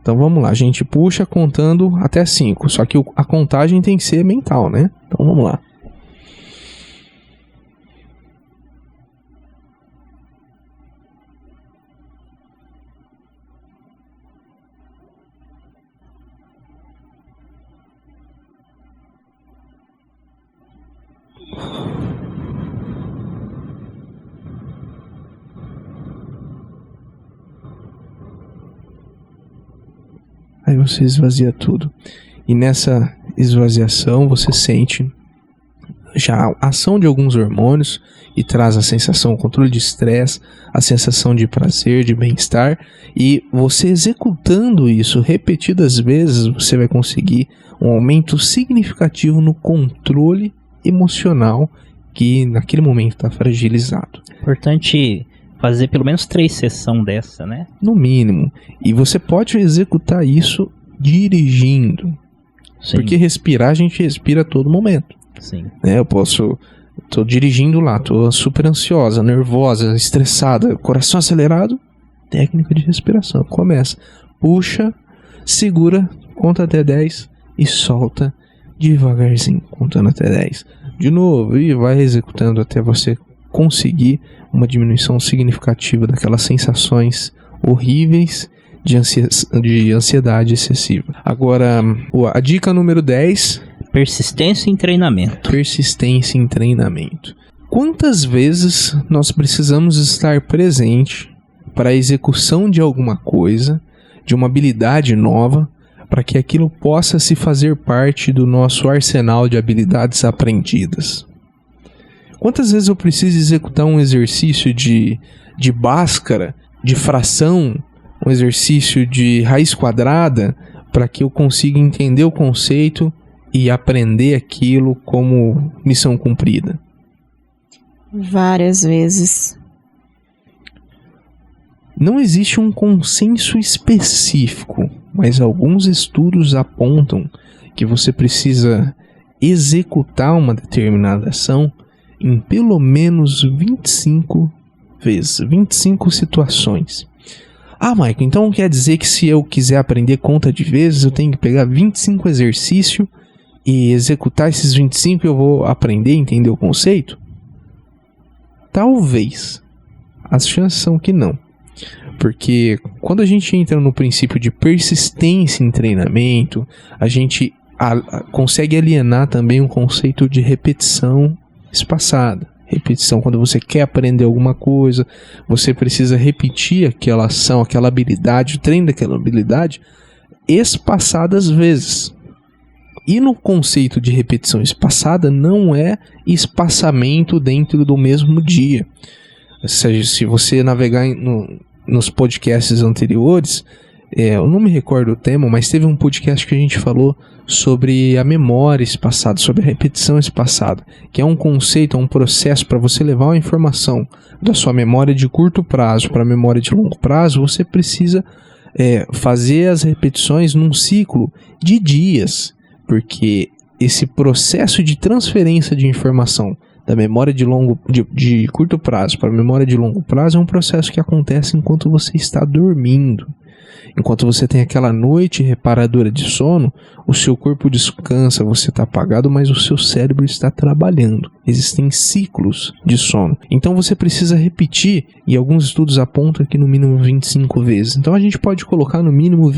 Então vamos lá, a gente puxa contando até 5, só que a contagem tem que ser mental, né? Então vamos lá. Aí você esvazia tudo. E nessa esvaziação você sente já a ação de alguns hormônios e traz a sensação, o controle de estresse, a sensação de prazer, de bem-estar. E você executando isso repetidas vezes, você vai conseguir um aumento significativo no controle emocional que naquele momento está fragilizado. Importante fazer pelo menos 3 sessões dessa, né? No mínimo. E você pode executar isso dirigindo. Sim. Porque respirar, a gente respira a todo momento. Sim. Tô dirigindo lá, tô super ansiosa, nervosa, estressada, coração acelerado. Técnica de respiração. Começa. Puxa, segura, conta até 10 e solta devagarzinho, contando até 10. De novo, e vai executando até você conseguir uma diminuição significativa daquelas sensações horríveis de ansiedade excessiva. Agora, a dica número 10... persistência em treinamento. Persistência em treinamento. Quantas vezes nós precisamos estar presente para a execução de alguma coisa, de uma habilidade nova, para que aquilo possa se fazer parte do nosso arsenal de habilidades aprendidas? Quantas vezes eu preciso executar um exercício de Bhaskara, de fração, um exercício de raiz quadrada, para que eu consiga entender o conceito e aprender aquilo como missão cumprida? Várias vezes. Não existe um consenso específico, mas alguns estudos apontam que você precisa executar uma determinada ação em pelo menos 25 vezes, 25 situações. Ah, Michael, então quer dizer que se eu quiser aprender conta de vezes, eu tenho que pegar 25 exercícios e executar esses 25 e eu vou aprender, entender o conceito? Talvez. As chances são que não. Porque quando a gente entra no princípio de persistência em treinamento, a gente consegue alienar também o conceito de repetição espaçada. Repetição, quando você quer aprender alguma coisa, você precisa repetir aquela ação, aquela habilidade, o treino daquela habilidade, espaçadas vezes. E no conceito de repetição espaçada, não é espaçamento dentro do mesmo dia. Ou seja, se você navegar nos podcasts anteriores, eu não me recordo o tema, mas teve um podcast que a gente falou sobre a memória espaçada, sobre a repetição espaçada, que é um conceito, um processo para você levar uma informação da sua memória de curto prazo para a memória de longo prazo. Você precisa fazer as repetições num ciclo de dias, porque esse processo de transferência de informação da memória de curto prazo para a memória de longo prazo é um processo que acontece enquanto você está dormindo. Enquanto você tem aquela noite reparadora de sono, o seu corpo descansa, você está apagado, mas o seu cérebro está trabalhando. Existem ciclos de sono. Então você precisa repetir, e alguns estudos apontam que no mínimo 25 vezes. Então a gente pode colocar no mínimo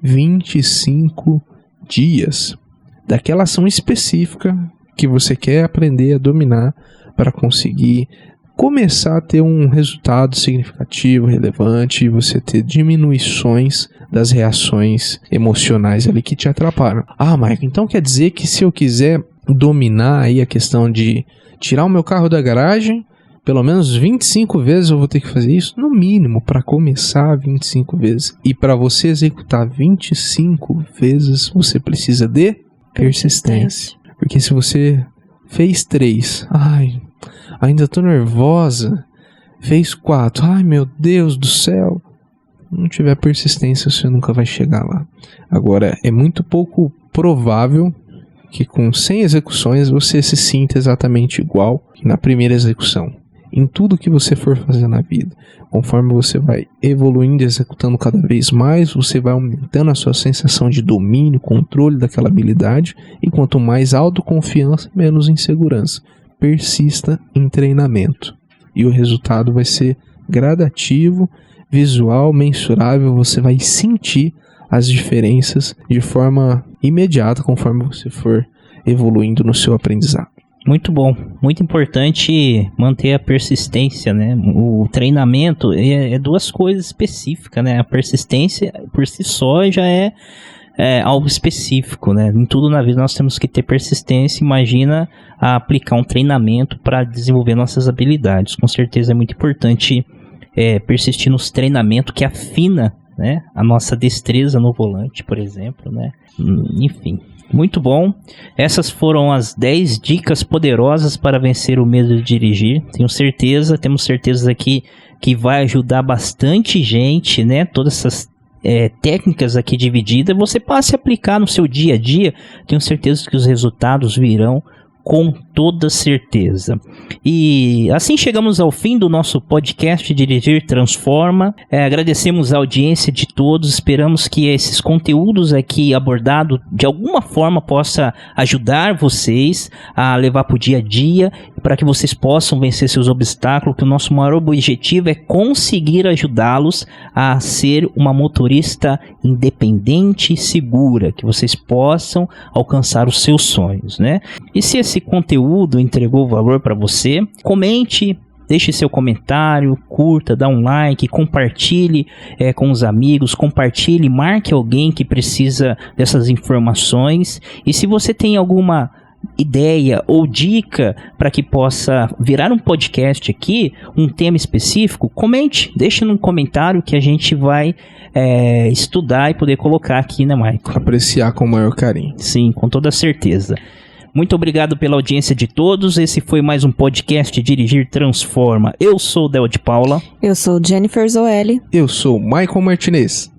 25 dias daquela ação específica que você quer aprender a dominar para conseguir começar a ter um resultado significativo, relevante, e você ter diminuições das reações emocionais ali que te atrapalham. Ah, Michael, então quer dizer que se eu quiser dominar aí a questão de tirar o meu carro da garagem, pelo menos 25 vezes eu vou ter que fazer isso? No mínimo, para começar 25 vezes. E para você executar 25 vezes, você precisa de persistência. Porque se você fez 3, ainda tô nervosa, fez 4, meu Deus do céu, não tiver persistência, você nunca vai chegar lá. Agora, é muito pouco provável que com 100 execuções você se sinta exatamente igual que na primeira execução. Em tudo que você for fazer na vida, conforme você vai evoluindo e executando cada vez mais, você vai aumentando a sua sensação de domínio, controle daquela habilidade, e quanto mais autoconfiança, menos insegurança. Persista em treinamento e o resultado vai ser gradativo, visual, mensurável. Você vai sentir as diferenças de forma imediata conforme você for evoluindo no seu aprendizado. Muito bom, muito importante manter a persistência, né? O treinamento é duas coisas específicas, né? A persistência por si só já é algo específico, né? Em tudo na vida nós temos que ter persistência. Imagina aplicar um treinamento para desenvolver nossas habilidades. Com certeza é muito importante persistir nos treinamentos que afina, né, a nossa destreza no volante, por exemplo, né? Enfim, muito bom. Essas foram as 10 dicas poderosas para vencer o medo de dirigir. Temos certeza aqui que vai ajudar bastante gente, né? Todas essas técnicas aqui divididas, você passe a aplicar no seu dia a dia. Tenho certeza que os resultados virão com toda certeza. E assim chegamos ao fim do nosso podcast Dirigir Transforma. Agradecemos a audiência de todos. Esperamos que esses conteúdos aqui abordados de alguma forma possa ajudar vocês a levar para o dia a dia, para que vocês possam vencer seus obstáculos, que o nosso maior objetivo é conseguir ajudá-los a ser uma motorista independente e segura, que vocês possam alcançar os seus sonhos, né? E se esse conteúdo entregou valor para você, comente, deixe seu comentário, curta, dá um like, compartilhe com os amigos, compartilhe, marque alguém que precisa dessas informações. E se você tem alguma ideia ou dica para que possa virar um podcast aqui, um tema específico, comente, deixe num comentário que a gente vai estudar e poder colocar aqui, né, Michael? Apreciar com o maior carinho. Sim, com toda certeza. Muito obrigado pela audiência de todos. Esse foi mais um podcast Dirigir Transforma. Eu sou o Del de Paula. Eu sou Jennifer Zoelli. Eu sou Michael Martinez.